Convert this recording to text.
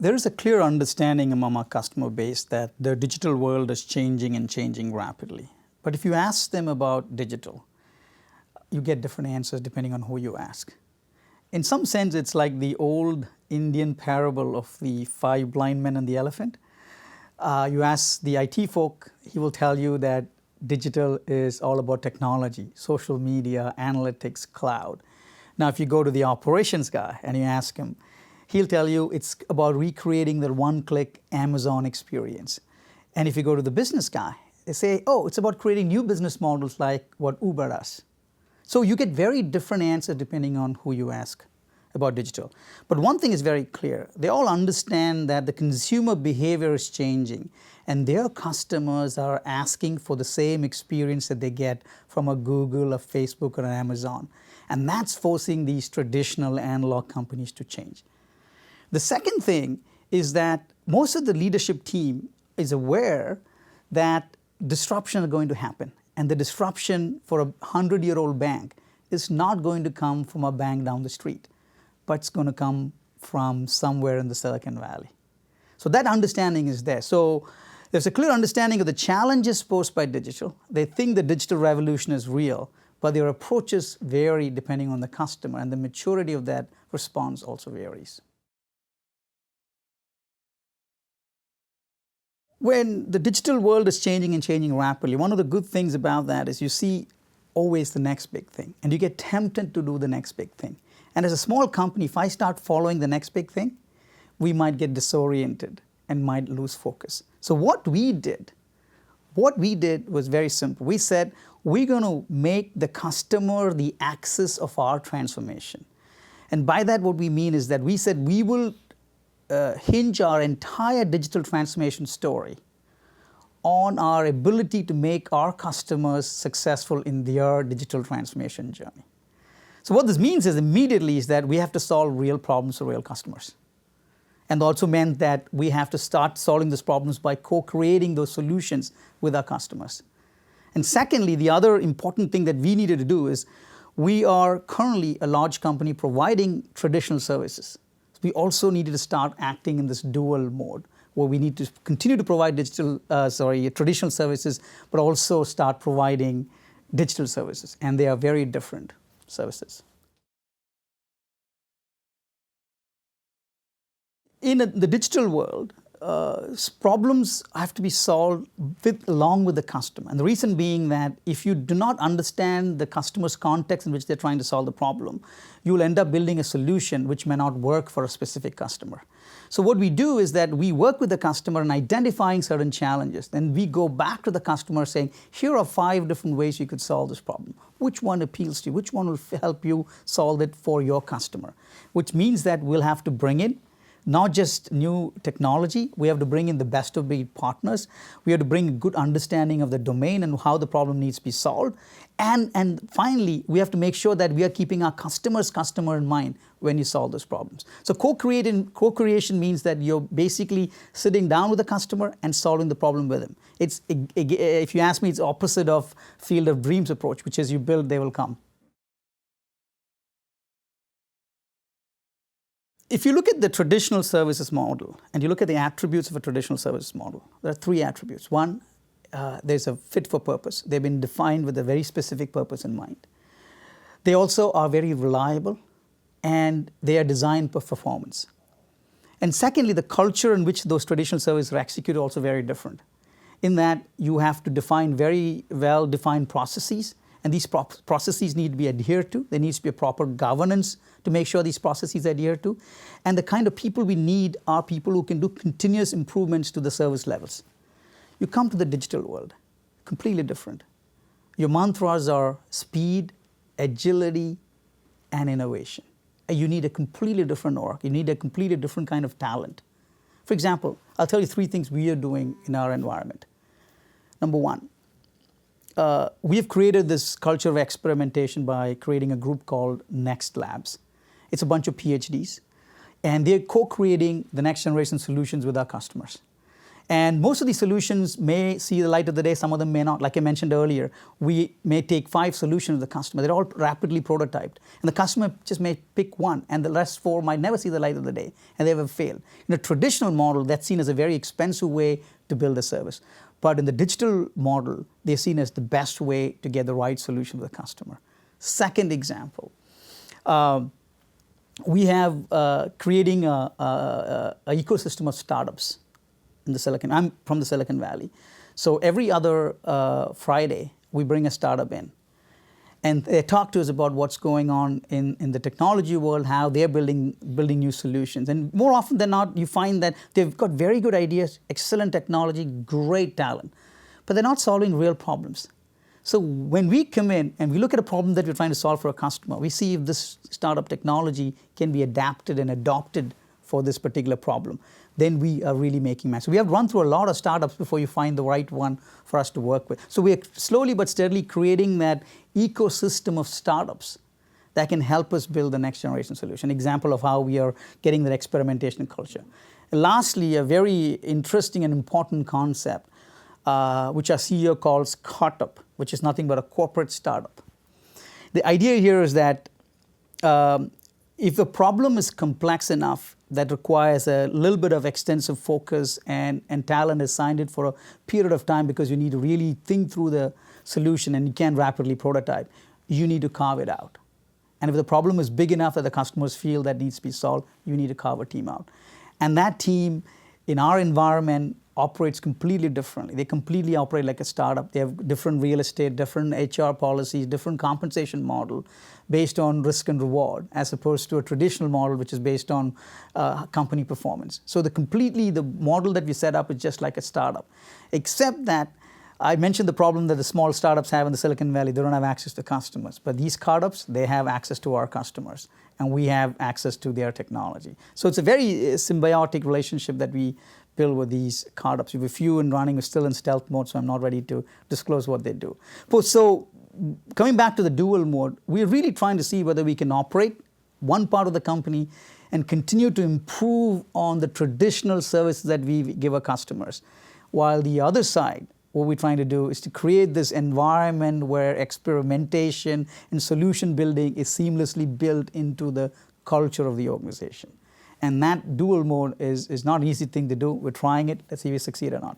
There is a clear understanding among our customer base that the digital world is changing and changing rapidly. But if you ask them about digital, you get different answers depending on who you ask. In some sense, it's like the old Indian parable of the 5 blind men and the elephant. You ask the IT folk, he will tell you that digital is all about technology, social media, analytics, cloud. Now, if you go to the operations guy and you ask him, he'll tell you it's about recreating the one-click Amazon experience. And if you go to the business guy, they say, oh, it's about creating new business models like what Uber does. So you get very different answers depending on who you ask about digital. But one thing is very clear. They all understand that the consumer behavior is changing and their customers are asking for the same experience that they get from a Google, a Facebook, or an Amazon. And that's forcing these traditional analog companies to change. The second thing is that most of the leadership team is aware that disruption is going to happen. And the disruption for a 100-year-old bank is not going to come from a bank down the street, but it's going to come from somewhere in the Silicon Valley. So that understanding is there. So there's a clear understanding of the challenges posed by digital. They think the digital revolution is real, but their approaches vary depending on the customer, and the maturity of that response also varies. When the digital world is changing and changing rapidly, one of the good things about that is you see always the next big thing, and you get tempted to do the next big thing. And as a small company, if I start following the next big thing, we might get disoriented and might lose focus. So what we did was very simple. We said, we're going to make the customer the axis of our transformation. And by that, what we mean is that we said we will hinge our entire digital transformation story on our ability to make our customers successful in their digital transformation journey. So what this means is immediately is that we have to solve real problems for real customers. And also meant that we have to start solving those problems by co-creating those solutions with our customers. And secondly, the other important thing that we needed to do is we are currently a large company providing traditional services. We also needed to start acting in this dual mode, where we need to continue to provide traditional services, but also start providing digital services. And they are very different services. In the digital world, problems have to be solved along with the customer. And the reason being that if you do not understand the customer's context in which they're trying to solve the problem, you'll end up building a solution which may not work for a specific customer. So what we do is that we work with the customer in identifying certain challenges. Then we go back to the customer saying, here are 5 different ways you could solve this problem. Which one appeals to you? Which one will help you solve it for your customer? Which means that we'll have to bring in not just new technology, we have to bring in the best of breed partners. We have to bring a good understanding of the domain and how the problem needs to be solved. And finally, we have to make sure that we are keeping our customer in mind when you solve those problems. So co-creation means that you're basically sitting down with the customer and solving the problem with them. It's, if you ask me, it's opposite of field of dreams approach, which is you build, they will come. If you look at the traditional services model and you look at the attributes of a traditional services model, there are 3 attributes. One, there's a fit for purpose. They've been defined with a very specific purpose in mind. They also are very reliable and they are designed for performance. And secondly, the culture in which those traditional services are executed are also very different, in that you have to define very well-defined processes, and these processes need to be adhered to. There needs to be a proper governance to make sure these processes are adhered to. And the kind of people we need are people who can do continuous improvements to the service levels. You come to the digital world, completely different. Your mantras are speed, agility, and innovation. And you need a completely different org. You need a completely different kind of talent. For example, I'll tell you 3 things we are doing in our environment. Number 1, we have created this culture of experimentation by creating a group called Next Labs. It's a bunch of PhDs, and they're co-creating the next generation solutions with our customers. And most of these solutions may see the light of the day, some of them may not. Like I mentioned earlier, we may take 5 solutions to the customer. They're all rapidly prototyped. And the customer just may pick one, and the rest 4 might never see the light of the day, and they will fail. In a traditional model, that's seen as a very expensive way to build a service. But in the digital model, they're seen as the best way to get the right solution to the customer. Second example, we have creating an ecosystem of startups. I'm from the Silicon Valley. So every other Friday, we bring a startup in. And they talk to us about what's going on in the technology world, how they're building new solutions. And more often than not, you find that they've got very good ideas, excellent technology, great talent, but they're not solving real problems. So when we come in and we look at a problem that we're trying to solve for a customer, we see if this startup technology can be adapted and adopted for this particular problem. Then we are really making match. So we have run through a lot of startups before you find the right one for us to work with. So we are slowly but steadily creating that ecosystem of startups that can help us build the next generation solution. Example of how we are getting that experimentation culture. And lastly, a very interesting and important concept, which our CEO calls startup, which is nothing but a corporate startup. The idea here is that if the problem is complex enough that requires a little bit of extensive focus and talent assigned it for a period of time because you need to really think through the solution and you can't rapidly prototype, you need to carve it out. And if the problem is big enough that the customers feel that needs to be solved, you need to carve a team out. And that team, in our environment, operates completely differently. They completely operate like a startup. They have different real estate, different HR policies, different compensation model based on risk and reward, as opposed to a traditional model which is based on company performance. So the model that we set up is just like a startup, except that I mentioned the problem that the small startups have in the Silicon Valley. They don't have access to customers. But these startups, they have access to our customers, and we have access to their technology. So it's a very symbiotic relationship that we build with these startups. We have a few in running, we're still in stealth mode, so I'm not ready to disclose what they do. So coming back to the dual mode, we're really trying to see whether we can operate one part of the company and continue to improve on the traditional services that we give our customers, while the other side, what we're trying to do is to create this environment where experimentation and solution building is seamlessly built into the culture of the organization. And that dual mode is not an easy thing to do. We're trying it. Let's see if we succeed or not.